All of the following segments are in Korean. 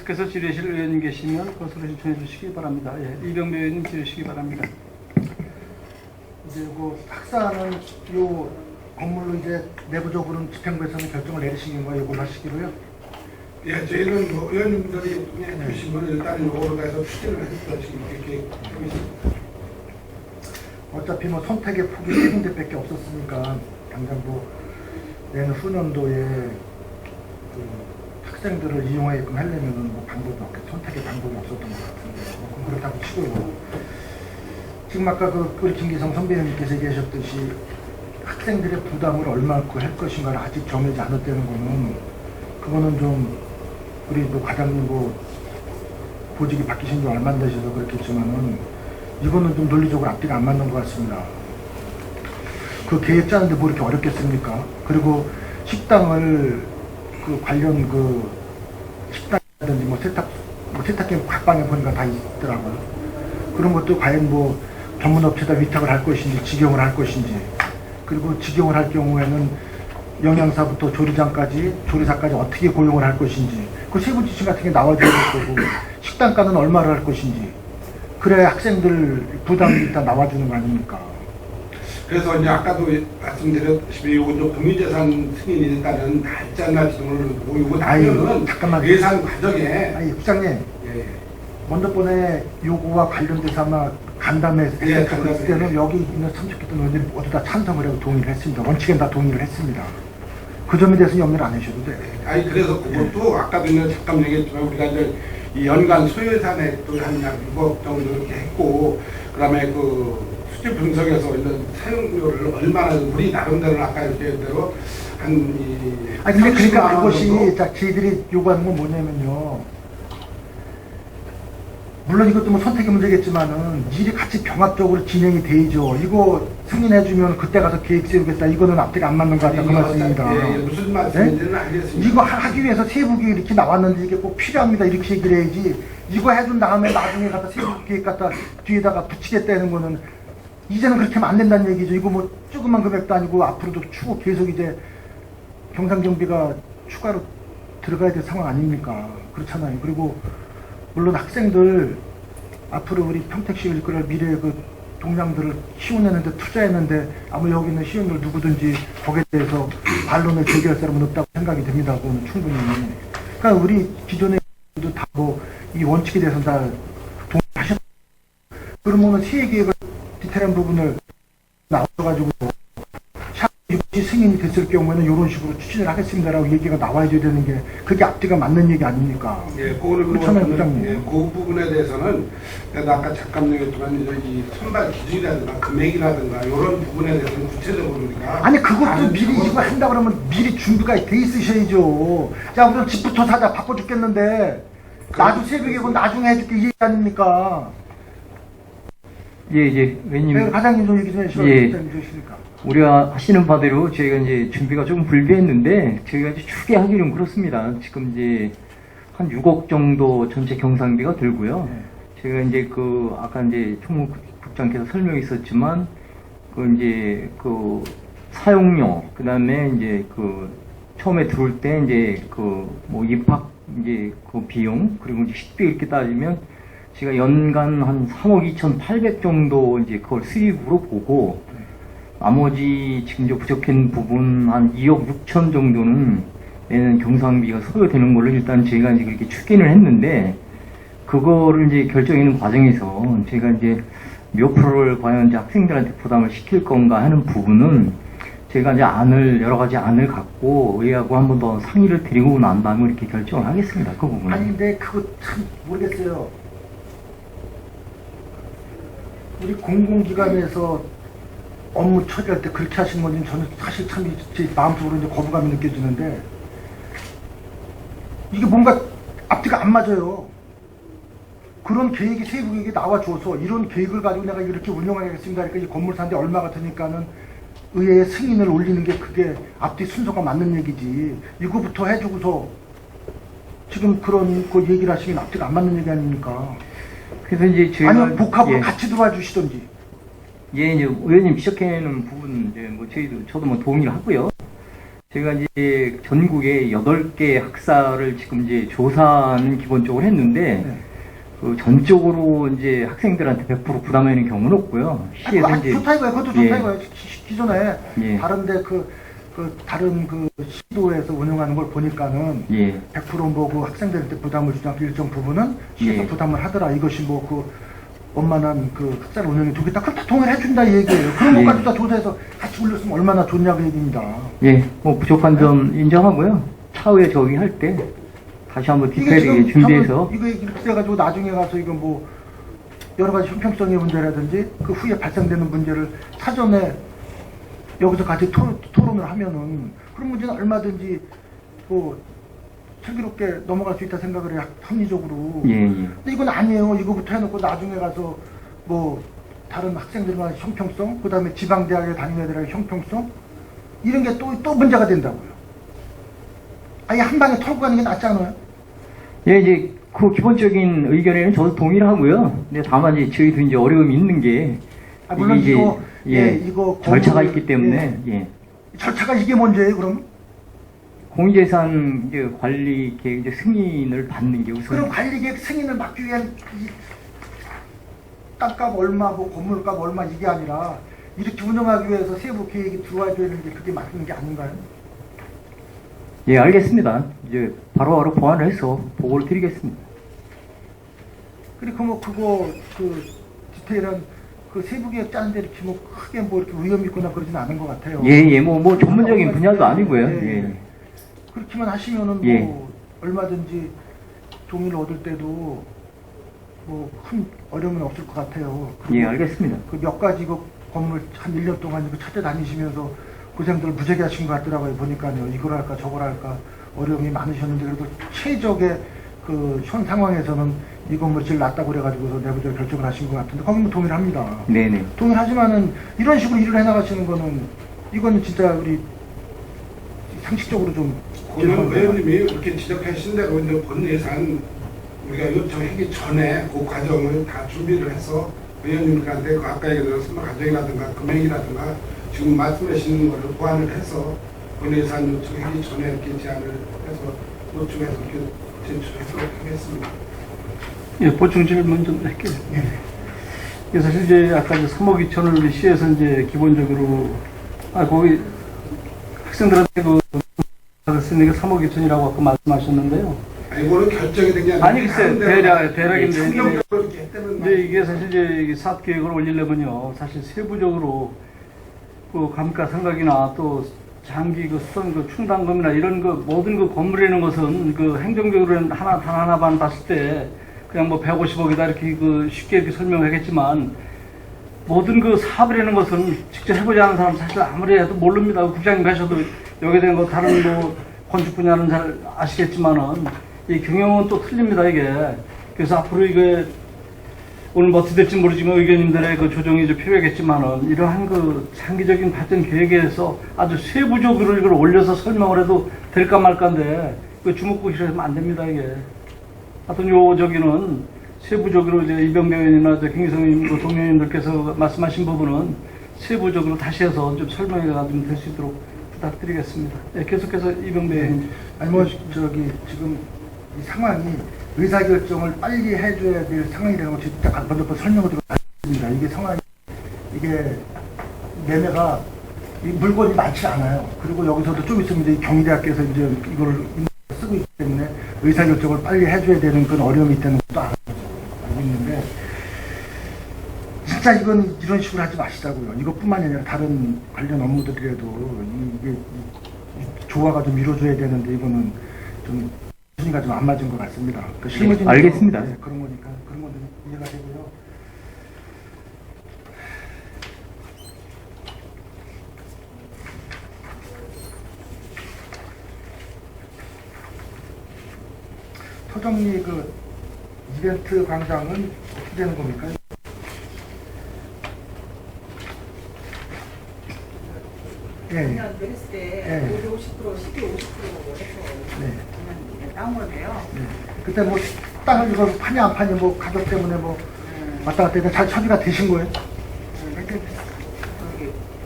계속해서 질의실 의원님 계시면 것으로 신청해 주시기 바랍니다. 예, 이병배 의원님 질의해 주시기 바랍니다. 이제 그 학사는 요 건물로 이제 내부적으로는 집행부에서는 결정을 내리시는 거 요걸 하시기로요. 예, 저희는 뭐 의원님들이 주신 거를 일단 요거로 가서 추진을 해서 지금 이렇게 하고 있습니다. 어차피 뭐 선택의 폭이 세 군데밖에 없었으니까 당장 뭐 내년 후년도에 그 학생들을 이용하게끔 하려면은 뭐 방법이 없겠, 선택의 방법이 없었던 것 같은데 뭐 그렇다고 치고요. 지금 아까 그 우리 김기성 선배님께서 얘기하셨듯이 학생들의 부담을 얼마큼 할 것인가를 아직 정하지 않았다는 거는 그거는 좀 우리 뭐 과장님 뭐 보직이 바뀌신 지 얼마 안 되셔서 그렇겠지만은 이거는 좀 논리적으로 앞뒤가 안 맞는 것 같습니다. 그 계획 짜는데 뭐 이렇게 어렵겠습니까? 그리고 식당을 그 관련 그 식당이라든지 뭐 세탁기 각방에 보니까 다 있더라고요. 그런 것도 과연 뭐 전문업체에다 위탁을 할 것인지 직영을 할 것인지, 그리고 직영을 할 경우에는 영양사부터 조리사까지 어떻게 고용을 할 것인지, 그 세부 지침 같은 게 나와줘야 될 거고, 식단가는 얼마를 할 것인지, 그래야 학생들 부담이 일단 나와주는 거 아닙니까? 그래서 이제 아까도 말씀드렸다시피 요거 국민재산 승인에 따른 날짜나 등을 모이고 나면은 잠깐만 예산 과정에 국장님 예. 먼저 번에 요거와 관련돼서 아마 간담회 했을 때는 여기 있는 참석했던 의원들이 모두 다 찬성을 하고 동의를 했습니다. 원칙엔 다 동의를 했습니다. 그 점에 대해서는 염려를 안 하셔도 돼요. 아니 그래서 그것도 아까도 이제 잠깐 얘기했지만 우리가 이제 이 연간 소요예산액도 한 약 6억 정도 이렇게 했고, 그다음에 그 수집 분석에서 있는 사용료를 얼마나 우리 나름대로 아까 얘기했대로 아니 근데 그러니까 그것이 자 저희들이 요구하는 건 뭐냐면요. 물론 이것도 뭐 선택의 문제겠지만은 일이 같이 병합적으로 진행이 되죠. 이거 승인해주면 그때 가서 계획 세우겠다. 이거는 앞뒤가 안 맞는 것 같다. 그 말씀입니다. 예, 무슨 말씀인지는 알겠습니다. 이거 하기 위해서 세부계획 이렇게 나왔는데 이게 꼭 필요합니다. 이렇게 얘기를 해야지. 이거 해준 다음에 나중에 갖다 세부계획 갖다 뒤에다가 붙이겠다는 거는 이제는 그렇게 하면 안 된다는 얘기죠. 이거 뭐 조그만 금액도 아니고 앞으로도 추후 계속 이제 경상경비가 추가로 들어가야 될 상황 아닙니까? 그렇잖아요. 그리고 물론 학생들 앞으로 우리 평택시 일거릴 미래의 그 동량들을 키워내는데 투자했는데 아무 여기 있는 시의원들 누구든지 거기에 대해서 반론을 제기할 사람은 없다고 생각이 됩니다. 그거는 충분히. 그러니까 우리 기존에 다 뭐 이 원칙에 대해서 다 동의하셨. 그러면은 세계 계획을 디테일한 부분을 나와가지고 이것이 승인이 됐을 경우에는 이런 식으로 추진을 하겠습니다라고 얘기가 나와야 되는 게 그게 앞뒤가 맞는 얘기 아닙니까? 예, 그렇잖아요, 부장님. 예, 그 부분에 대해서는 내가 아까 잠깐 얘기했지만 이 선발 기준이라든가 금액이라든가 이런 부분에 대해서는 구체적으로 우리가 아니 그것도 미리 이거 한다 그러면 미리 준비가 돼 있으셔야죠. 자 우선 집부터 사자 바빠 죽겠는데 나도 새벽이고 나중에 해줄게 이 얘기 아닙니까? 예, 의원님. 과장님 좀 얘기 좀 해주시죠. 예. 주시니까. 우리가 하시는 바대로 저희가 이제 준비가 조금 불비했는데 저희가 이제 추게 하기는 그렇습니다. 지금 이제 한 6억 정도 전체 경상비가 들고요. 저희가 이제 그 아까 이제 총무국장께서 설명이 있었지만 그 이제 그 사용료 그다음에 이제 그 처음에 들어올 때 이제 그 뭐 입학 이제 그 비용 그리고 이제 식비 이렇게 따지면 제가 연간 한 3억 2,800 정도 이제 그걸 수입으로 보고 나머지 지금 이제 부족한 부분 한 2억 6천 정도는 내년 경상비가 소요되는 걸로 일단 저희가 이제 그렇게 추진을 했는데 그거를 이제 결정하는 과정에서 저희가 이제 몇 프로를 과연 이제 학생들한테 부담을 시킬 건가 하는 부분은 제가 이제 여러 가지 안을 갖고 의회하고 한 번 더 상의를 드리고 난 다음에 이렇게 결정을 하겠습니다. 그 부분은. 아니 근데 그거 참 모르겠어요. 우리 공공기관에서 업무 처리할 때 그렇게 하시는 건지 저는 사실 참 제 마음속으로 이제 거부감이 느껴지는데 이게 뭔가 앞뒤가 안 맞아요. 그런 계획이 세부 계획이 나와줘서 이런 계획을 가지고 내가 이렇게 운영하겠습니다. 그러니까 이 건물 사는데 얼마가 드니까는 의회에 승인을 올리는 게 그게 앞뒤 순서가 맞는 얘기지. 이거부터 해주고서 지금 그런 그 얘기를 하시면 앞뒤가 안 맞는 얘기 아닙니까? 그래서 이제 저희가 아니면 복합으로 같이 들어와 주시던지. 예, 이제 의원님 지적해놓은 부분 이제 뭐 저도 뭐 동의를 하고요. 제가 이제 전국에 8개 학사를 지금 이제 조사는 기본적으로 했는데, 네. 그 전적으로 이제 학생들한테 100% 부담하는 경우는 없고요. 시에서 이제 좋다 이거예요. 그것도 예. 좋다 이거예요. 기존에 예. 다른데 다른 시도에서 운영하는 걸 보니까는 예. 100% 그 학생들한테 부담을 주지 않고 일정 부분은 시에서 예. 부담을 하더라. 이것이 원만한 학사 운영이 되겠다. 그럼 다 동의를 해준다 이 얘기예요. 그런 예. 것까지 다 조사해서 같이 올렸으면 얼마나 좋냐고 얘기입니다. 예, 뭐 부족한 점 인정하고요. 차후에 저기 할 때 다시 한번 디테일하게 준비해서 이거 이렇게 돼가지고 나중에 가서 이거 여러 가지 형평성의 문제라든지 그 후에 발생되는 문제를 사전에 여기서 같이 토론을 하면은 그런 문제는 얼마든지 슬기롭게 넘어갈 수 있다 생각을 해요. 합리적으로. 예, 예. 근데 이건 아니에요. 이거부터 해놓고 나중에 가서 다른 학생들과의 형평성, 그 다음에 지방대학에 다니는 애들의 형평성 이런 게 또 문제가 된다고요. 아예 한 방에 털고 가는 게 낫지 않아요? 예, 이제 그 기본적인 의견에는 저도 동의를 하고요. 근데 다만 이제 저희도 이제 어려움이 있는 게 물론 이게 이제 이거 절차가 있기 때문에 예. 절차가 이게 문제예요. 그럼 공유재산 이제 관리 계획 이제 승인을 받는 게 우선. 그럼 관리계획 승인을 맡기 위한 이 땅값 얼마, 건물값 얼마 이게 아니라 이렇게 운영하기 위해서 세부 계획이 들어와야 되는 게 그게 맞는 게 아닌가요? 예, 알겠습니다. 이제 바로바로 보완을 해서 보고를 드리겠습니다. 그리고 디테일한 세부 계획 짜는데 이렇게 크게 이렇게 위험 있거나 그러진 않은 것 같아요. 예, 예, 뭐 전문적인 분야도 아니고요. 예. 그렇게만 하시면은 예. 얼마든지 동의를 얻을 때도 큰 어려움은 없을 것 같아요. 예, 알겠습니다. 몇 가지 건물 한 1년 동안 찾아다니시면서 고생들 무지하게 하신 것 같더라고요. 보니까요. 이걸 할까 저걸 할까 어려움이 많으셨는데 그래도 최적의 현 상황에서는 이 건물이 제일 낫다고 그래가지고서 내부적으로 결정을 하신 것 같은데 거기는 동의를 합니다. 네네. 동의를 하지만은 이런 식으로 일을 해나가시는 거는 이거는 진짜 우리 상식적으로 좀 오늘 의원님이 이렇게 지적하신 대로 이제 본 예산 우리가 요청하기 전에 그 과정을 다 준비를 해서 의원님들한테 아까 얘기한 선거 과정이라든가 금액이라든가 지금 말씀하시는 거를 보완을 해서 본 예산 요청하기 전에 이렇게 제안을 해서 요청해서 이렇게 제출하도록 하겠습니다. 예, 보충 질문 좀 할게요. 예, 사실 이제 아까 3억 2천을 우리 시에서 이제 기본적으로 거기 학생들한테 받았으니까 3억 2천이라고 아까 말씀하셨는데요. 이거는 결정이 된 게 아니라 아니 글쎄 대략인데 충격적으로 이렇게 했다는 근데 이게 사실 이제 사업 계획을 올리려면요, 사실 세부적으로 감가상각이나 또 장기 수선 충당금이나 이런 모든 건물이라는 것은 행정적으로는 단 하나만 봤을 때 그냥 150억이다 이렇게 쉽게 이렇게 설명하겠지만 모든 사업이라는 것은 직접 해보지 않은 사람 사실 아무리 해도 모릅니다. 국장님 가셔도 여기에 대한 다른 건축 분야는 잘 아시겠지만은 이 경영은 또 틀립니다 이게. 그래서 앞으로 이게 오늘 어떻게 될지 모르지만 의견님들의 조정이 좀 필요하겠지만은 이러한 장기적인 발전 계획에서 아주 세부적으로 이걸 올려서 설명을 해도 될까 말까인데 주먹구시로 하면 안 됩니다 이게. 하여튼 저기는 세부적으로 이제 이병배 의원이나 김기성 동료님들께서 말씀하신 부분은 세부적으로 다시 해서 좀 설명해가지고 될 수 있도록 부탁드리겠습니다. 네, 계속해서 이병배 의원님. 아니 지금 이 상황이 의사결정을 빨리 해줘야 될 상황이라는 걸 진짜 먼저 설명을 드렸습니다. 이게 상황이 이게 매매가 물건이 많지 않아요. 그리고 여기서도 좀 있으면 이제 경희대학교에서 이제 이거를 쓰고 있기 때문에 의사결정을 빨리 해줘야 되는 그런 어려움이 있다는 것도 알고 있는데 진짜 이건 이런 식으로 하지 마시자고요. 이것뿐만이 아니라 다른 관련 업무들이라도 이게 조화가 좀 이루어져야 되는데 이거는 좀 순위가 좀 안 맞은 것 같습니다. 실무진 알겠습니다. 네, 그런 거니까 그런 건 이해가 되고요. 토정리 이벤트 광장은 어떻게 되는 겁니까? 작년 그랬을 때 예. 50%, 12, 50% 해서 네. 나온 건데요. 네. 그때 땅을 이거 파냐 안 파냐 가격 때문에 왔다 갔다 해서 잘 처리가 되신 거예요? 근데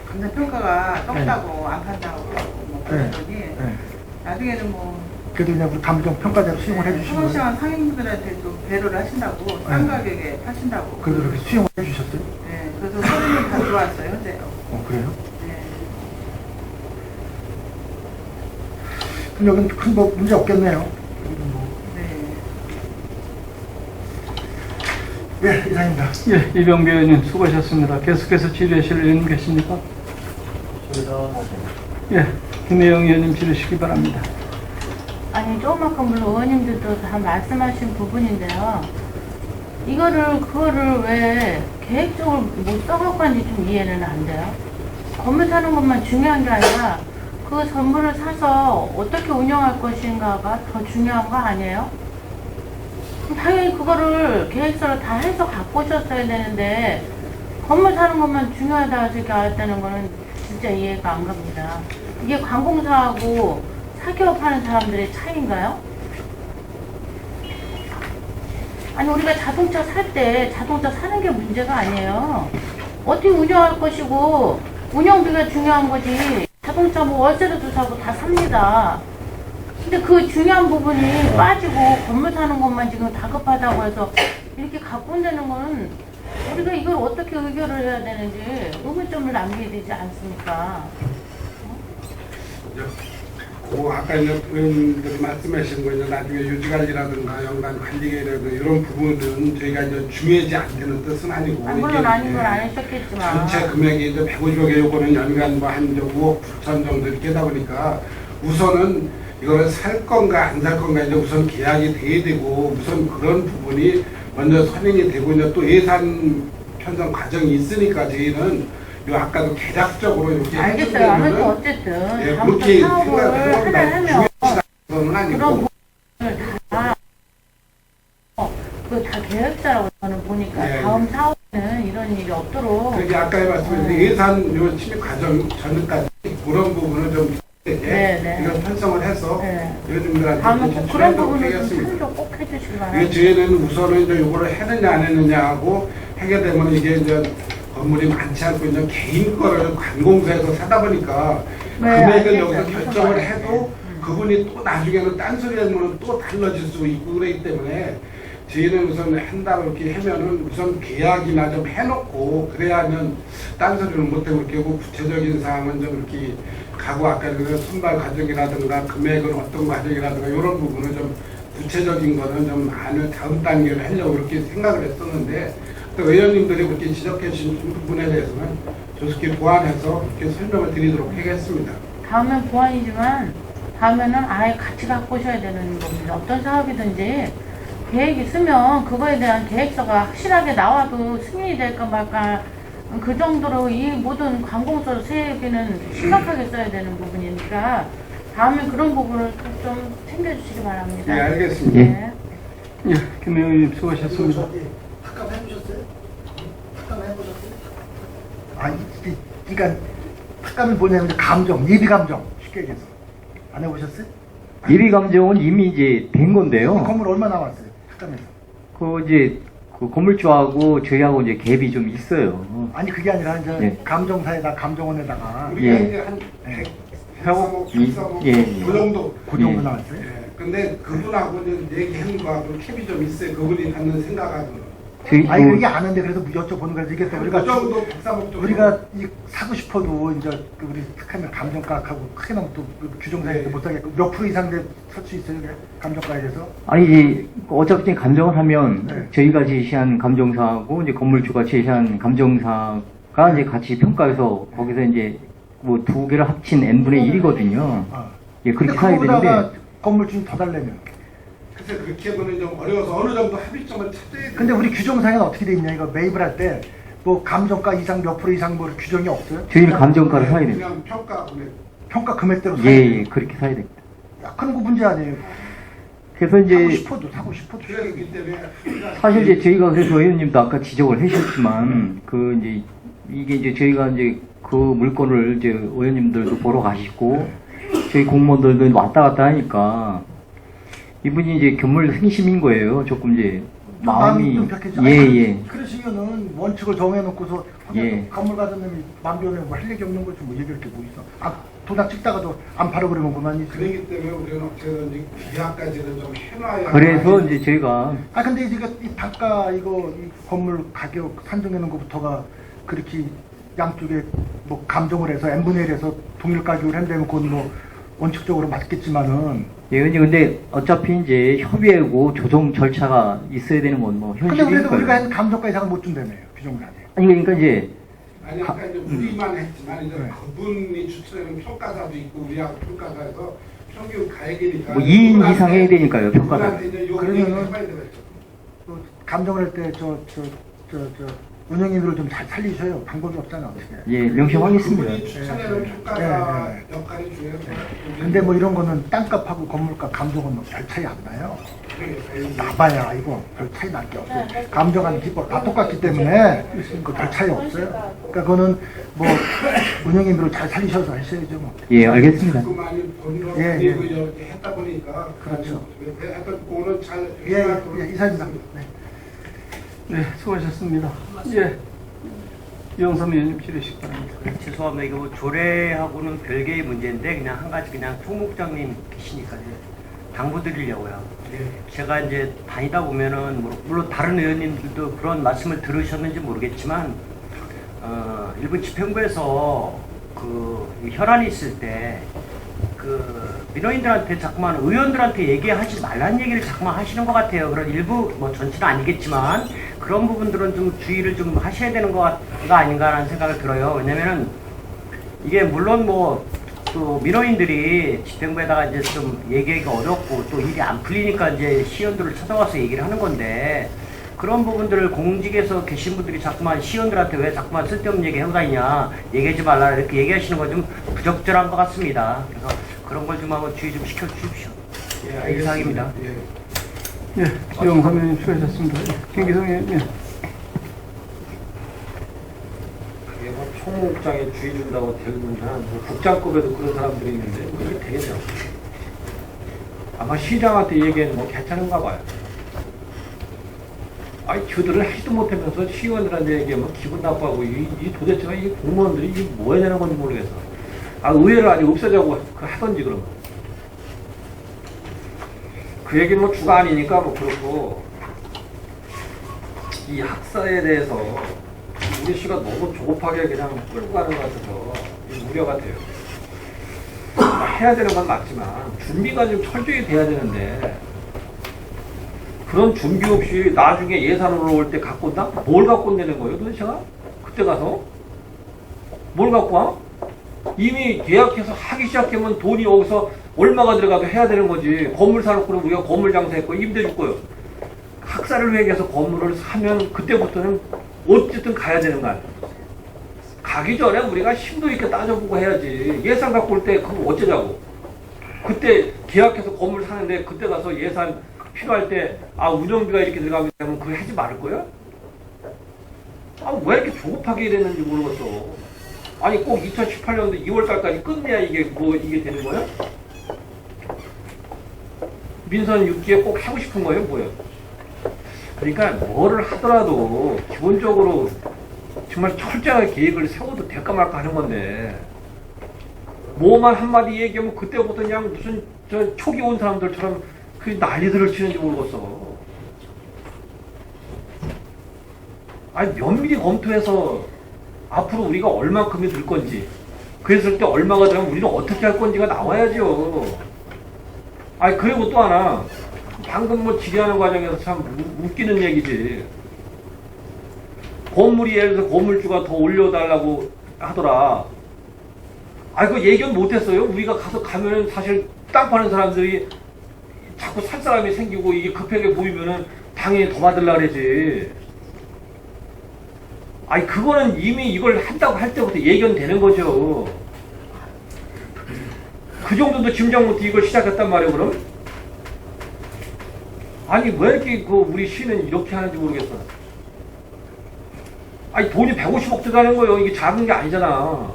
감정평가가 떴다고 안 판다고 그랬더니 네. 나중에는 뭐 그래도 그냥 우리 감정 평가대로 수용을 해주시고 서울시장 상인분들한테 또 배려를 하신다고 싼 가격에 파신다고. 그래도 그렇게 수용을 해주셨어요? 네, 그래서 서류는 다 들어왔어요, 현재. 그래요? 네. 그럼 여기는 큰 뭐 문제 없겠네요. 네. 네, 이상입니다. 예, 이병배 의원님 수고하셨습니다. 계속해서 질의하실 의원님 계십니까? 예, 김혜영 의원님 질의하시기 바랍니다. 아니 조그맣고 물론 의원님들도 다 말씀하신 부분인데요. 그거를 왜 계획적으로 못 써갖고 하는지 좀 이해는 안 돼요. 건물 사는 것만 중요한 게 아니라 그 건물을 사서 어떻게 운영할 것인가가 더 중요한 거 아니에요? 그럼 당연히 그거를 계획서를 다 해서 갖고 오셨어야 되는데 건물 사는 것만 중요하다 저렇게 하였다는 거는 진짜 이해가 안 갑니다. 이게 관공서하고 사기업하는 사람들의 차이인가요? 아니 우리가 자동차 살 때 자동차 사는 게 문제가 아니에요. 어떻게 운영할 것이고 운영비가 중요한 거지. 자동차 뭐 월세로도 사고 다 삽니다. 근데 그 중요한 부분이 빠지고 건물 사는 것만 지금 다급하다고 해서 이렇게 갖고 온다는 거는 우리가 이걸 어떻게 의결을 해야 되는지 의문점을 남기게 되지 않습니까? 아까 이제 의원님들이 말씀하신 거 이제 나중에 유지관리라든가 연간 관리계획이라든가 이런 부분은 저희가 이제 중요하지 않다는 뜻은 아니고 물론 아닌 건 아니셨겠지만 전체 금액이 이제 150억 개 요거는 연간 뭐 한 5억 9천 정도 이렇게 하다 보니까 우선은 이거를 살 건가 안 살 건가 이제 우선 계약이 돼야 되고 우선 그런 부분이 먼저 선행이 되고 이제 또 예산 편성 과정이 있으니까 저희는 요 아까도 계략적으로 이렇게 알겠어요. 아무튼 어쨌든 예, 다음부터 그렇게 사업을 하나 하면 그건 아니고 그런 부분을 다 계획서라고 저는 보니까 예, 다음 사업에는 이런 일이 없도록 그러니까 아까 말씀드린 예산 요 침입 과정 전까지 그런 부분을 좀 네. 이걸 편성을 해서 네. 의원님들한테 다음에 꼭 그런 진출하도록 부분을 좀 하겠습니다. 참조 꼭 해주시기 이게 바랍니다. 저희는 우선은 이제 요거를 했느냐 안 했느냐 하고 하게 되면 이게 이제 건물이 많지 않고 이제 개인 거를 관공서에서 사다 보니까 네, 금액을 알겠어요. 여기서 무슨 결정을 말인지. 해도 그분이 또 나중에는 딴소리 하면 또 달라질 수 있고 그러기 때문에 저희는 우선 한다고 이렇게 하면은 우선 계약이나 좀 해놓고 그래야면 딴소리는 못하고 이렇게 하고 구체적인 사항은 좀 이렇게 가고 아까 그 선발 과정이라든가 금액은 어떤 과정이라든가 이런 부분을 좀 구체적인 거는 좀 안을 다음 단계를 하려고 그렇게 생각을 했었는데 또 의원님들이 그렇게 지적해 주신 부분에 대해서는 조속히 보완해서 이렇게 설명을 드리도록 하겠습니다. 다음엔 보완이지만 다음에는 아예 같이 갖고 오셔야 되는 겁니다. 어떤 사업이든지 계획 있으면 그거에 대한 계획서가 확실하게 나와도 승인이 될까 말까 그 정도로 이 모든 관공서 세비는 심각하게 써야 되는 부분이니까 다음에 그런 부분을 좀 챙겨주시기 바랍니다. 네, 알겠습니다. 네. 예, 김혜영 의원님 수고하셨습니다. 학감 해보셨어요? 학감 해보셨어요? 그러니까 학감이 뭐냐면 감정, 예비 감정 쉽게 얘기해서 안 해보셨어요? 예비 감정은 이미 이제 된 이 건데요. 건물 얼마 나왔어요? 학감에서? 그 이제 그 건물주하고 저희하고 이제 갭이 좀 있어요. 아니 그게 아니라 이제 예. 감정사에다 감정원에다가 우리가 예. 이제 한 예. 103억, 103억 예. 그 정도. 그 정도 예. 나왔어요? 예. 근데 그분하고는 얘기하는 거하고 캡이 좀 있어요. 그분이 갖는 생각하고는. 저희 아니 그 그게 아는데 그래서 여쭤보는 거지 이게 또 그 우리가 정도 103억 정도. 우리가 이 사고 싶어도 이제 그 우리 특하면 감정가하고 크게 나면 또 규정사에 네. 못하겠고 몇 프로 이상 살수 있어요? 그래? 감정가에 대해서? 아니 이제 어차피 감정을 하면 네. 저희가 제시한 감정사하고 이제 건물주가 제시한 감정사가 이제 같이 평가해서 거기서 이제 뭐 두 개를 합친 n분의 1이거든요. 아. 예, 그렇게 근데 사야 그거보다가 되는데 건물주는 더 달래면 그래서 그렇게 하면 좀 어려워서 어느 정도 합의점을 찾아야 돼요. 근데 우리 규정상에는 어떻게 돼 있냐 이거 매입을 할 때 뭐 감정가 이상 몇 프로 이상 뭐 규정이 없어요? 저희는 감정가를 사야 됩니다. 그냥 평가 금액. 평가 금액대로 사야 예, 돼요? 예, 그렇게 사야 됩니다. 야, 그런 거 문제 아니에요. 그래서 이제 사고 싶어도 그렇기 때문에 사실 이제 저희가 그래서 의원님도 아까 지적을 하셨지만 그 이제 이게 이제 저희가 이제 그 물건을 이제 의원님들도 보러 가시고 저희 공무원들도 왔다 갔다 하니까 이분이 이제 견물 생심인 거예요. 조금 이제 마음이 좀 벽해져. 예. 그러시면은 원칙을 정해놓고서 예. 건물 가던 놈이 마음대로 뭐할 얘기 없는 거지 뭐 얘기할 게 뭐 있어. 도장 찍다가도 안 팔아 그러면 그만이지. 그러기 때문에 우리는 어쨌든 계약까지는 좀 해놔야. 그래서 이제 저희가 근데 이제 이 단가 이거 이 건물 가격 산정하는 것부터가 그렇게 양쪽에 뭐 감정을 해서 n분의 1에서 동일 가격을 한다면 그건 뭐 원칙적으로 맞겠지만은. 예, 근데 어차피 이제 협의하고 조정 절차가 있어야 되는 건 뭐 근데 그래도 우리가 현실이니까요. 한 감정가 이상은 못 준다며요 규정상에. 아니 그러니까 이제 아니 아까 이제 우리만 했지만 이제 네. 그분이 추천하는 평가사도 있고 우리하고 평가사에서 평균 가액이니까 뭐 2인 이상 해야 되니까요, 평가가. 그러면은 그러면은 해봐야 되겠죠. 또 감정을 할 때 운영인들을 좀 잘 살리셔요. 방법이 없잖아 어떻게. 예, 명심하겠습니다. 그분이 추천하는 네, 평가사 네. 역할이 중요해서. 근데 뭐 이런 거는 땅값하고 건물값 감정은 뭐 별 차이 안 나요. 나봐야 이거 별 차이 날 게 없어요. 감정은 기본 다 똑같기 때문에 별 차이 없어요. 그러니까 그거는 뭐 운영인들을 잘 살리셔서 하셔야죠 뭐. 예, 알겠습니다. 그 많이 본인으로 예, 그리고 예. 이렇게 했다 보니까 그렇죠. 하여튼 그거는 잘 이사입니다. 네. 네, 수고하셨습니다. 예, 이영삼 의원님 질의식 바랍니다. 죄송합니다. 이거 뭐 조례하고는 별개의 문제인데 그냥 한 가지 그냥 총무국장님 계시니까 이제 당부드리려고요. 제가 이제 다니다 보면은 물론 다른 의원님들도 그런 말씀을 들으셨는지 모르겠지만 일부 집행부에서 그 현안이 있을 때 그 민원인들한테 자꾸만 의원들한테 얘기하지 말라는 얘기를 자꾸만 하시는 것 같아요. 그런 일부 뭐 전체는 아니겠지만 그런 부분들은 좀 주의를 좀 하셔야 되는 거가 아닌가라는 생각을 들어요. 왜냐면은 이게 물론 뭐 또 민원인들이 집행부에다가 이제 좀 얘기하기가 어렵고 또 일이 안 풀리니까 이제 시의원들을 찾아와서 얘기를 하는 건데 그런 부분들을 공직에서 계신 분들이 자꾸만 시의원들한테 왜 자꾸만 쓸데없는 얘기 하고 다니냐 얘기하지 말라 이렇게 얘기하시는 건 좀 부적절한 것 같습니다. 그래서 그런 걸 좀 한번 주의 좀 시켜주십시오. 예, 이상입니다. 예. 예, 이영삼 의원님 수고하셨습니다. 김기성 의원님. 그게 뭐 총무국장에 주의 준다고 되면 뭐 국장급에도 그런 사람들이 있는데 그게 되겠죠. 아마 시장한테 얘기하는 뭐 괜찮은가 봐요. 아니 저들을 하지도 못하면서 시의원들한테 얘기하면 기분 나빠하고 이 도대체가 이 공무원들이 이게 뭐 해야 되는 건지 모르겠어. 의회를 아직 없애자고 하던지 그러면. 그 얘기는 뭐 주가 아니니까 뭐 그렇고 이 학사에 대해서 우리 시가 너무 조급하게 그냥 끌고 가는 것 같아서 우려가 돼요. 해야 되는 건 맞지만 준비가 좀 철저히 돼야 되는데 그런 준비 없이 나중에 예산 올라올 때 갖고 온다? 뭘 갖고 온다는 거예요 도대체가? 그때 가서? 뭘 갖고 와? 이미 계약해서 하기 시작하면 돈이 여기서 얼마가 들어가도 해야 되는 거지. 건물 사놓고 그러면 우리가 건물 장사했고 임대 줄 거예요. 학사를 회계해서 건물을 사면 그때부터는 어쨌든 가야 되는 거 아니에요. 가기 전에 우리가 심도 있게 따져보고 해야지. 예산 갖고 올 때 그거 어쩌자고. 그때 계약해서 건물 사는데 그때 가서 예산 필요할 때 운영비가 이렇게 들어가게 되면 그거 하지 말을 거야? 왜 이렇게 조급하게 이랬는지 모르겠어. 아니 꼭 2018년도 2월달까지 끝내야 이게 되는 거야? 민선 6기에 꼭 하고 싶은 거예요, 뭐예요? 그러니까 뭐를 하더라도 기본적으로 정말 철저하게 계획을 세워도 될까 말까 하는 건데 뭐만 한마디 얘기하면 그때부터 그냥 무슨 저 초기 온 사람들처럼 그 난리들을 치는지 모르겠어. 아니 면밀히 검토해서 앞으로 우리가 얼마큼이 들 건지 그랬을 때 얼마가 되면 우리는 어떻게 할 건지가 나와야죠. 아니 그리고 또 하나 방금 뭐 질의하는 과정에서 참 웃기는 얘기지. 건물이 예를 들어서 건물주가 더 올려달라고 하더라. 그 얘기는 못했어요. 우리가 가면은 사실 땅 파는 사람들이 자꾸 살 사람이 생기고 이게 급하게 보이면은 당연히 더 받으려고 그러지. 그거는 이미 이걸 한다고 할 때부터 예견되는 거죠. 그 정도도 짐작 못해 이걸 시작했단 말이에요, 그럼? 왜 이렇게 우리 시는 이렇게 하는지 모르겠어. 돈이 150억 들어가는 거예요. 이게 작은 게 아니잖아.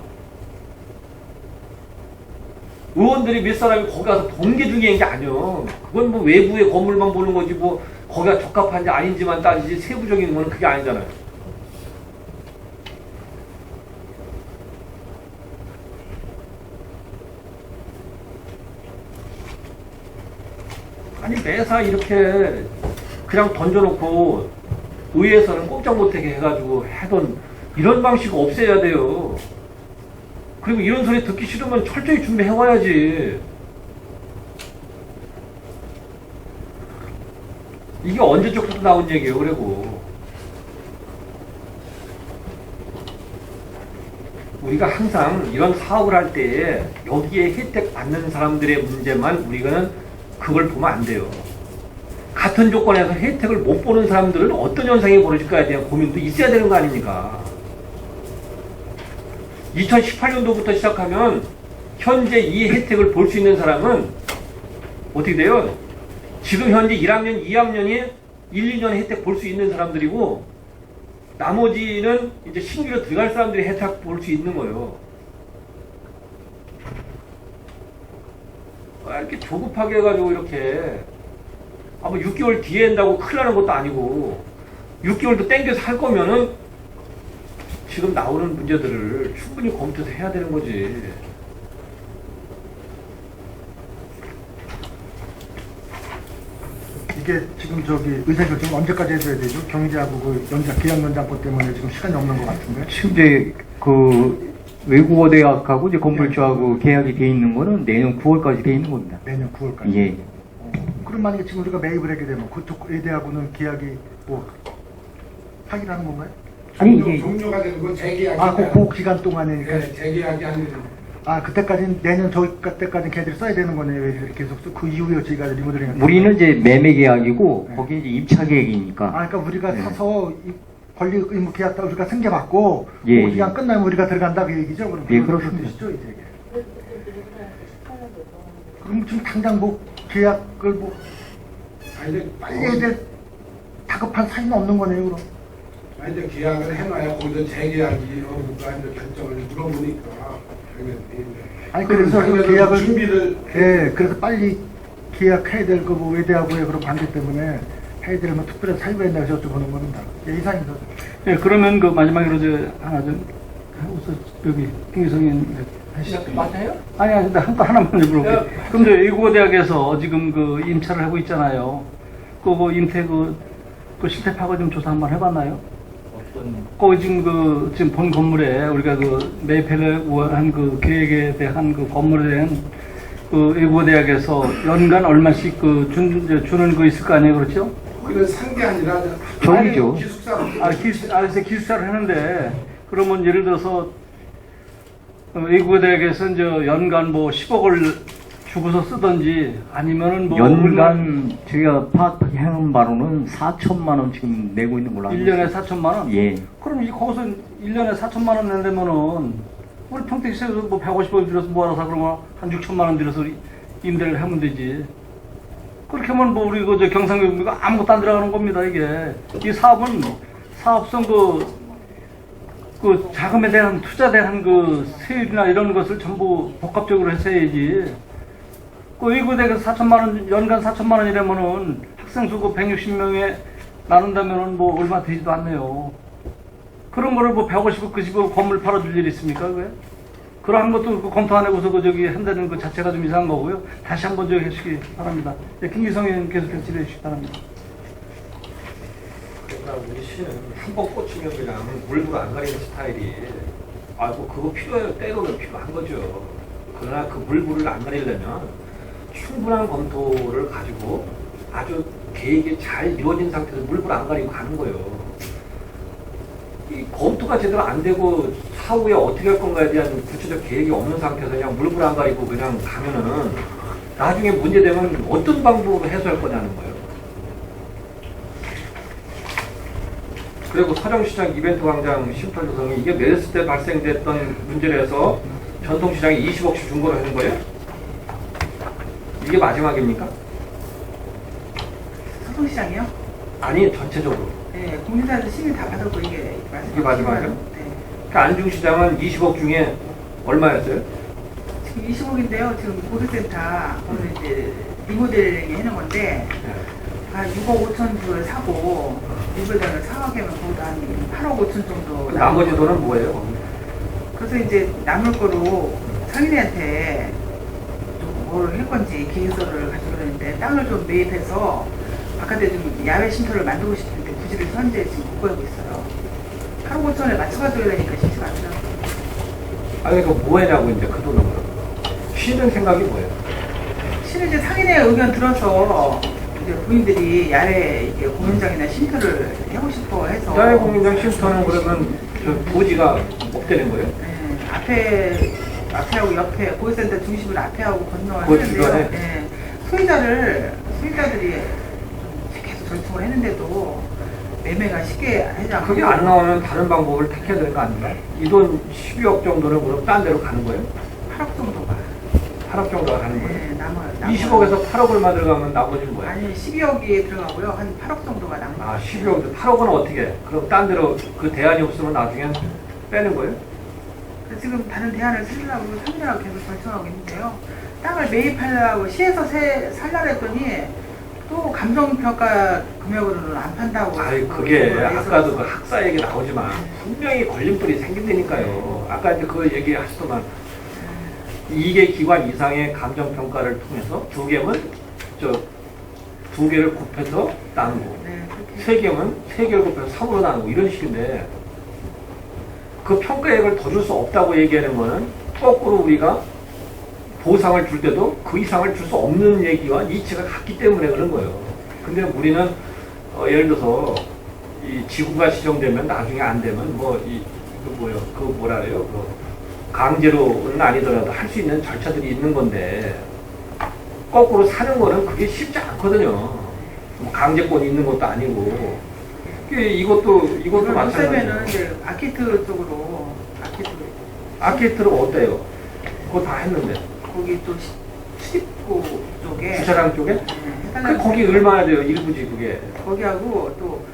의원들이 몇 사람이 거기 가서 본 게 중요한 게 아니야. 그건 뭐 외부의 건물만 보는 거지 거기가 적합한지 아닌지만 따지지 세부적인 거는 그게 아니잖아요. 아니 매사 이렇게 그냥 던져놓고 의회에서는 꼼짝 못하게 해가지고 하던 이런 방식 없애야 돼요. 그리고 이런 소리 듣기 싫으면 철저히 준비해와야지. 이게 언제적부터 나온 얘기예요, 그리고. 우리가 항상 이런 사업을 할 때 여기에 혜택 받는 사람들의 문제만 우리가 그걸 보면 안 돼요. 같은 조건에서 혜택을 못 보는 사람들은 어떤 현상이 벌어질까에 대한 고민도 있어야 되는 거 아닙니까? 2018년도부터 시작하면 현재 이 혜택을 볼 수 있는 사람은 어떻게 돼요? 지금 현재 1학년, 2학년이 1, 2년에 혜택 볼 수 있는 사람들이고 나머지는 이제 신규로 들어갈 사람들이 혜택 볼 수 있는 거예요. 이렇게 조급하게 해가지고 이렇게 뭐 6개월 뒤에 한다고 큰일 나는 것도 아니고 6개월도 땡겨서 할 거면은 지금 나오는 문제들을 충분히 검토해서 해야 되는 거지. 이게 지금 저기 의사결정 언제까지 해줘야 되죠? 경제하고 그 계약 연장권 때문에 지금 시간이 없는 것 같은데. 지금 이제 그 외국어 대학하고 이제 건물주하고 계약이 돼 있는 거는 내년 9월까지 돼 있는 겁니다. 내년 9월까지. 예. 그럼 만약에 지금 우리가 매입을 하게 되면 그쪽 의대하고는 계약이 뭐 하기로 하는 건가요? 아니 이게 종료가 되는 건 재계약이. 그 기간 동안이니까. 네, 재계약이 아니고. 그때까지는 내년 때까지는 걔들이 써야 되는 거네요. 왜 계속 그 이후에 저희가 리모델링. 우리는 이제 매매 계약이고 네. 거기 이제 입차 계획이니까. 그러니까 우리가 네. 사서 권리 의무 계약 다 우리가 승계받고 예, 그 기간 끝나면 우리가 들어간다 그 얘기죠. 그럼 예, 그런 그렇습니다. 뜻이죠, 이제. 그럼 지금 당장 뭐 계약을 뭐 아니, 빨리 해야 될 다급한 사유는 없는 거네요, 그럼. 이제 계약을 해놔야 거기서 재계약이 어부가 이제 결정을 물어보니까. 아니 그래서 그 계약을 준비를. 예, 그래서 빨리 계약해야 될 거 뭐 외대하고의 그런 관계 때문에 해야 되면 특별한 사유가 있나 해서 여쭤보는 겁니다. 예, 이상입니다. 예, 그러면 그 마지막으로 하나 좀 우선 여기 김기성님 하시죠. 맞아요? 아니, 근데 하나만 물어볼게요. 그럼 저 외국어대학에서 지금 그 임차를 하고 있잖아요. 그거 임태 그 실태 파고 좀 조사 한번 해봤나요? 거기 지금 본 건물에 우리가 그 매입하려고 한 그 계획에 대한 그 건물에 대한 그 외국어대학에서 연간 얼마씩 그 주는 거 있을 거 아니에요, 그렇죠? 그건 산 게 아니라 저기죠. 기숙사로. 그래서 기숙사를 하는데 그러면 예를 들어서 외국어대학에서 이제 연간 뭐 10억을 주고서 쓰든지 아니면은 뭐 연간 저희가 파악한 바로는 4천만 원 지금 내고 있는 걸로 알고 1년에 있어요. 4천만 원? 예. 그럼 거기서 1년에 4천만 원 내려면은 우리 평택시에서 뭐 150원 들여서 모아서 그러면 한 6천만 원 들여서 임대를 하면 되지. 그렇게 하면 뭐 우리 그 경상도가 아무것도 안 들어가는 겁니다, 이게. 이 사업은 사업성 그 자금에 대한 투자에 대한 그 세율이나 이런 것을 전부 복합적으로 했어야지. 그 외국대학에서 4천만 원, 연간 4천만 원이라면은 학생 수 그 160명에 나눈다면은 뭐 얼마 되지도 않네요. 그런 거를 뭐 150억 그 집을 건물 팔아줄 일이 있습니까, 왜? 그러한 것도 그 검토 안 해고서 그 저기 한다는 그 자체가 좀 이상한 거고요. 다시 한번 저기 해주시기 바랍니다. 네, 김기성 의원 계속해서 질의해 주시기 바랍니다. 그러니까 우리 시는 한 번 꽂히면 그냥 물불 안 가리는 스타일이 뭐 그거 필요해요. 때로는 필요한 거죠. 그러나 그 물불을 안 가리려면 충분한 검토를 가지고 아주 계획이 잘 이루어진 상태에서 물불 안 가리고 가는 거예요. 이 검토가 제대로 안 되고 사후에 어떻게 할 건가에 대한 구체적 계획이 없는 상태에서 그냥 물불 안 가리고 그냥 가면은 나중에 문제되면 어떤 방법으로 해소할 거냐는 거예요. 그리고 서정시장 이벤트 광장 쉼터 조성이 이게 메르스 때 발생됐던 문제라서 전통시장에 20억씩 준 거로 하는 거예요? 이게 마지막입니까? 소통시장이요? 아니 전체적으로. 네, 국민사들 시민 다 받았고 이게 마지막이에요? 네. 그 안중시장은 20억 중에 얼마였어요? 지금 20억인데요. 지금 고객센터 오늘 이제 리모델링 해놓은 건데 한 6억 5천 주를 사고 리버전을 사가게면 거기다 한 8억 5천 정도. 나머지 돈은 뭐예요? 그래서 이제 남을 거로 상인한테 뭘 할 건지 계획서를 가지고 그러는데 땅을 좀 매입해서 바깥에 좀 야외 쉼터를 만들고 싶은데 부지를 현재 지금 못 구하고 있어요. 8억 5천에 맞춰가줘야 되니까 쉽지가 않더라고요. 아니 그 뭐해냐고 이제 그 돈은 쉬는 생각이 뭐예요? 실은 이제 상인의 의견 들어서 이제 본인들이 야외 이렇게 공연장이나 쉼터를 하고 싶어 해서 야외 공연장 쉼터는 그러면 저 부지가 없다는 거예요? 네, 앞에하고 옆에 고객센터 중심으로 앞에하고 건너야 그 하는데요. 주변에? 네, 소유자들이 좀 계속 절충을 했는데도 매매가 쉽게 하지 않고 그게 안 나오면 다른 방법을 택해야 되는 거 아닌가? 이 돈 12억 정도는 그럼 딴 데로 가는 거예요? 8억 정도가 8억 정도가 가는 거예요? 네, 남아요. 20억에서 8억 얼마 들어가면 나머지는 뭐야? 아니 12억이 들어가고요. 한 8억 정도가 남아요. 아 12억, 8억은 어떻게 해? 그럼 딴 데로 그 대안이 없으면 나중엔 빼는 거예요? 그래서 지금 다른 대안을 쓰려고 상인하고 계속 결정하고 있는데요. 땅을 매입하려고 시에서 살라 했더니 또 감정평가 금액으로는 안 판다고. 아이 그게 아까도 그 학사 얘기 나오지만 분명히 걸림돌이 생긴다니까요. 아까 이제 그 얘기 하시더만 2개 기관 이상의 감정평가를 통해서 2개면 저 2개를 곱해서 나누고 네, 그렇게. 3개면 3개를 곱해서 3으로 나누고 이런 식인데 그 평가액을 더 줄 수 없다고 얘기하는 거는 거꾸로 우리가 보상을 줄 때도 그 이상을 줄 수 없는 얘기와 이치가 같기 때문에 그런 거예요. 근데 우리는 예를 들어서 이 지구가 지정되면 나중에 안 되면 그 뭐라 그래요? 그 강제로는 아니더라도 할 수 있는 절차들이 있는 건데 거꾸로 사는 거는 그게 쉽지 않거든요. 뭐 강제권이 있는 것도 아니고 이것도 마찬가지예요. 요새는 이제 아키트 쪽으로 아키트를 어때요? 그거 다 했는데 거기 또 수립구 쪽에 주차장 쪽에? 네, 그 해달라고 거기 얼마나 돼요? 일부지 그게. 거기하고 또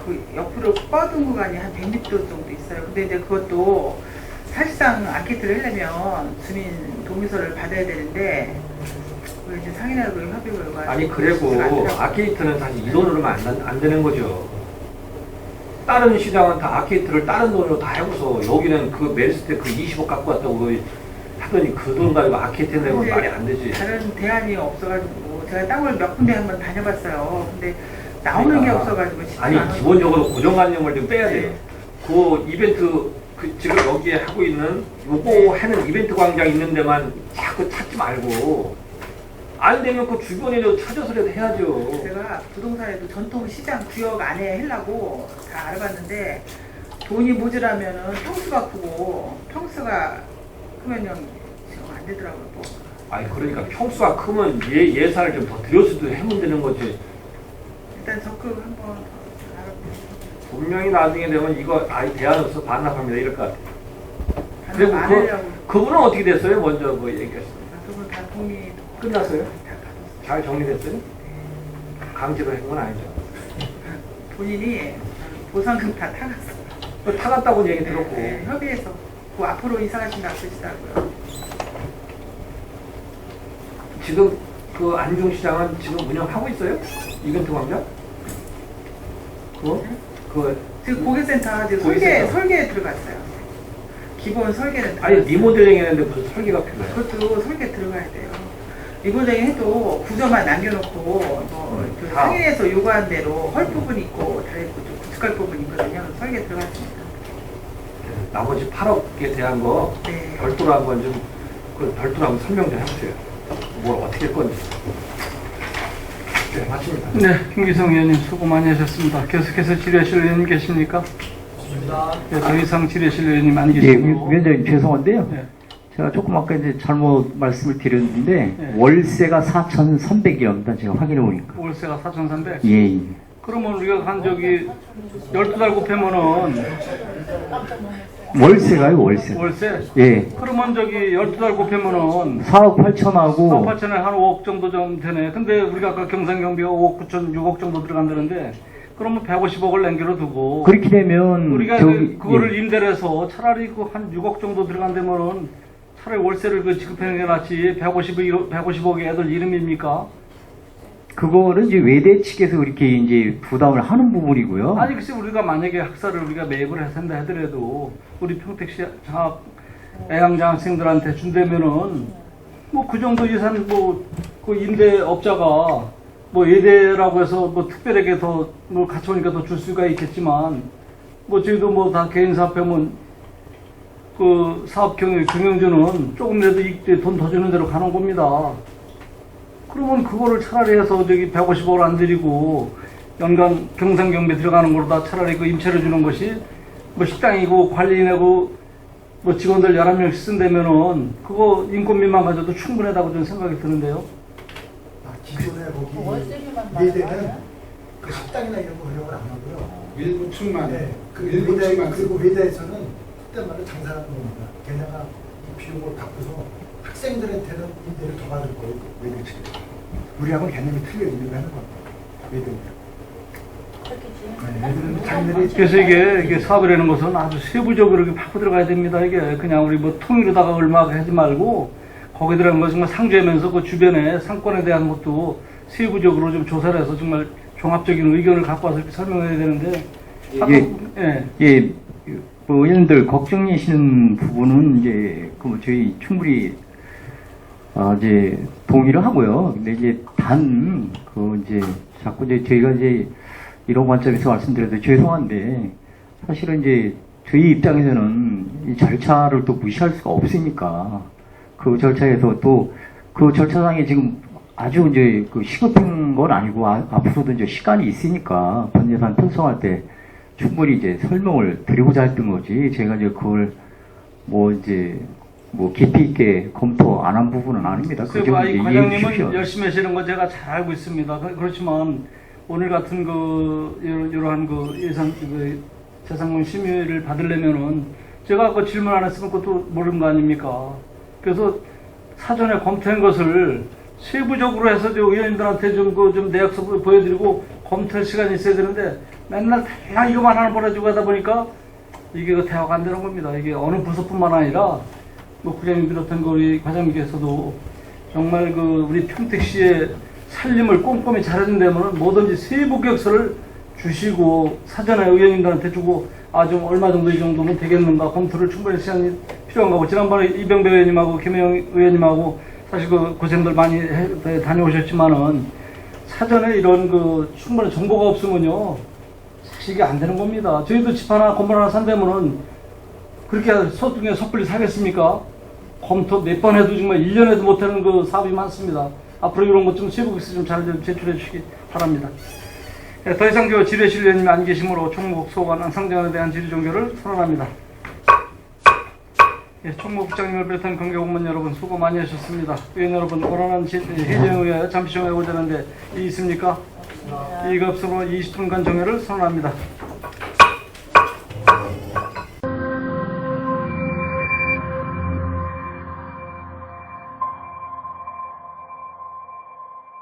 그 옆으로 뻗은 구간이 한 100m 정도 있어요. 근데 이제 그것도 사실상 아키트를 하려면 주민 동의서를 받아야 되는데 그 이제 상인하고 협의를 해가지고 아니 그리고 아케이트는 사실 이 돈으로만 안 되는 거죠. 다른 시장은 다 아케이트를 다른 돈으로 다 해고서 여기는 그 메리스 때 그 20억 갖고 왔다고 하더니 그 돈 가지고 아케이트 내는 건 말이 안 되지. 다른 대안이 없어가지고 제가 땅을 몇 군데 한번 다녀봤어요. 근데 나오는 게 그러니까, 없어가지고 쉽지 아니 않아서. 기본적으로 고정관념을 좀 빼야 돼요. 네. 그 이벤트 지금 여기에 하고 있는 요거 하는 이벤트 광장 있는 데만 자꾸 찾지 말고 안 되면 그 주변에도 찾아서라도 해야죠. 제가 부동산에도 전통시장 구역 안에 하려고 다 알아봤는데 돈이 모자라면은 평수가 크고 평수가 크면요 지금 안 되더라고요. 뭐. 아니 그러니까 평수가 크면 예산을 좀 더 들여서도 해면 되는 거지. 일단 적극 한번 알아보세요. 분명히 나중에 되면 이거 아예 대안 없어 반납합니다 이럴 것 같아. 그리고 안 하려고. 그분은 어떻게 됐어요? 먼저 뭐 얘기했어요. 그분 다 동의 끝났어요? 다 받았어요. 잘 정리됐어요? 강제로 한 건 아니죠. 본인이 보상금 다 타갔어요. 또 타갔다고 얘기 들었고. 네, 협의해서 그 앞으로 이사 가신다고 그러시더라고요. 지금 그 안중시장은 지금 운영하고 있어요? 이벤트 광장? 지금 고객센터 지금 고객센터. 설계에 들어갔어요. 기본 설계는 아니 들어갔어요. 리모델링 했는데 무슨 설계가 필요해요? 그것도 설계 들어가야 돼요. 리모델링 해도 구조만 남겨놓고 그 다. 상인에서 요구한 대로 헐 부분이 있고 다 있고 좀 구축할 부분이 있거든요. 설계 들어갔습니다. 나머지 8억에 대한 거 네. 별도로 한번 좀 별도로 한번 설명 좀 해주세요. 뭘 어떻게 할 건지. 네, 맞습니다. 네, 김기성 의원님 수고 많이 하셨습니다. 계속해서 질의하실 의원님 계십니까? 네, 더 이상 질의하실 의원님 안 예, 계시고. 위원장님 죄송한데요. 네. 제가 조금 아까 이제 잘못 말씀을 드렸는데 네. 월세가 4,300이옵니다. 제가 확인해 보니까. 월세가 4,300. 예, 예. 그러면 우리가 한 저기 12달 곱하면은 월세가요, 월세. 월세? 예. 그러면 저기 12달 곱하면은 4억 8천하고 4억 8천에 한 5억 정도 좀 되네. 근데 우리가 아까 경상경비가 5억 9천, 6억 정도 들어간다는데 그러면 150억을 남겨 두고 그렇게 되면 우리가 저기 그거를 예. 임대를 해서 차라리 그 한 6억 정도 들어간다면은 차라리 월세를 그 지급하는 게 낫지 150억이 애들 이름입니까? 그거는 이제 외대 측에서 그렇게 이제 부담을 하는 부분이고요. 아니 글쎄 우리가 만약에 학사를 우리가 매입을 해선다 하더라도 우리 평택시 장학 애양장학생들한테 준다면은 뭐 그 정도 예산 뭐 그 임대업자가 뭐 예대라고 해서 뭐 특별하게 더 뭐 같이 오니까 더 줄 수가 있겠지만 뭐 저희도 뭐 다 개인 사업하면 그 사업 경영주는 조금이라도 이익 돈 더 주는 대로 가는 겁니다. 그러면 그거를 차라리 해서 저기 150억을 안 들이고 연간 경상경비 들어가는 거로다 차라리 그 임차를 주는 것이 뭐 식당이고 관리인하고 뭐 직원들 11명씩 쓴다면은 그거 인건비만 가져도 충분하다고 저는 생각이 드는데요. 기존에 거기 월세비만 외대는 나가요? 그 식당이나 이런 거 운영을 안 하고요. 일부 층만. 네, 그 일부 외대 층만. 그리고 외대에서는 그때 말로 장사하는 겁니다. 걔네가 이 비용을 갚고서 학생들한테는 임대를 더 받을 거예요. 그 외대 측에. 우리하고는 개념이 틀려 있는 하는 겁니다. 외대는. 네, 자기들이 그래서 이게 사업이라는 것은 아주 세부적으로 이렇게 파고 들어가야 됩니다. 이게 그냥 우리 뭐 통으로다가 얼마 하지 말고 거기 들어간 거 정말 상주하면서 그 주변에 상권에 대한 것도 세부적으로 좀 조사를 해서 정말 종합적인 의견을 갖고 와서 이렇게 설명해야 되는데 예, 뭐 의원들 걱정이시는 부분은 이제 그 저희 충분히 이제 동의를 하고요. 근데 이제 그 이제 자꾸 이제 저희가 이제 이런 관점에서 말씀드려도 죄송한데 사실은 이제 저희 입장에서는 이 절차를 또 무시할 수가 없으니까 그 절차에서 또 그 절차상에 지금 아주 이제 그 시급한 건 아니고 앞으로도 이제 시간이 있으니까 본 예산 편성할 때 충분히 이제 설명을 드리고자 했던 거지 제가 이제 그걸 뭐 이제 뭐 깊이 있게 검토 안 한 부분은 아닙니다. 그 점은 이제 이해해 주십시오. 과장님은 열심히 하시는 거 제가 잘 알고 있습니다. 그렇지만 오늘 같은 그 이러한 그 예산 그 재상금 심의를 받으려면은 제가 그 질문 안 했으면 그것도 모르는 거 아닙니까? 그래서 사전에 검토한 것을 세부적으로 해서 저 의원님들한테 좀 내역서 보여드리고 검토할 시간이 있어야 되는데 맨날 다 이거만 하나 보내주고 하다 보니까 이게 그 대화가 안 되는 겁니다. 이게 어느 부서뿐만 아니라 뭐 국장님 비롯한 그 우리 과장님께서도 정말 그 우리 평택시의 살림을 꼼꼼히 잘해준다면 뭐든지 세부 계획서를 주시고 사전에 의원님들한테 주고 좀 얼마 정도 이 정도면 되겠는가 검토를 충분히 시간이 필요한가 고 지난번에 이병배 의원님하고 김혜영 의원님하고 사실 그 고생들 많이 다녀오셨지만은 사전에 이런 그 충분한 정보가 없으면요 사실 이게 안 되는 겁니다. 저희도 집 하나 건물 하나 산다면은 그렇게 소중에 섣불리 사겠습니까? 검토 몇 번 해도 정말 1년에도 못하는 그 사업이 많습니다. 앞으로 이런 것 좀 세부에서 좀 잘 제출해 주시기 바랍니다. 더 이상 저 지뢰실 의원님이 안 계시므로 총무국 소관 상정에 대한 질의 종결을 선언합니다. 총무국 장님을 비롯한 관계 공무원 여러분 수고 많이 하셨습니다. 의원 여러분 원활한 회전을 위하여 잠시 정해 오자는데 이 있습니까? 이가 없으므로 20분간 정회를 선언합니다.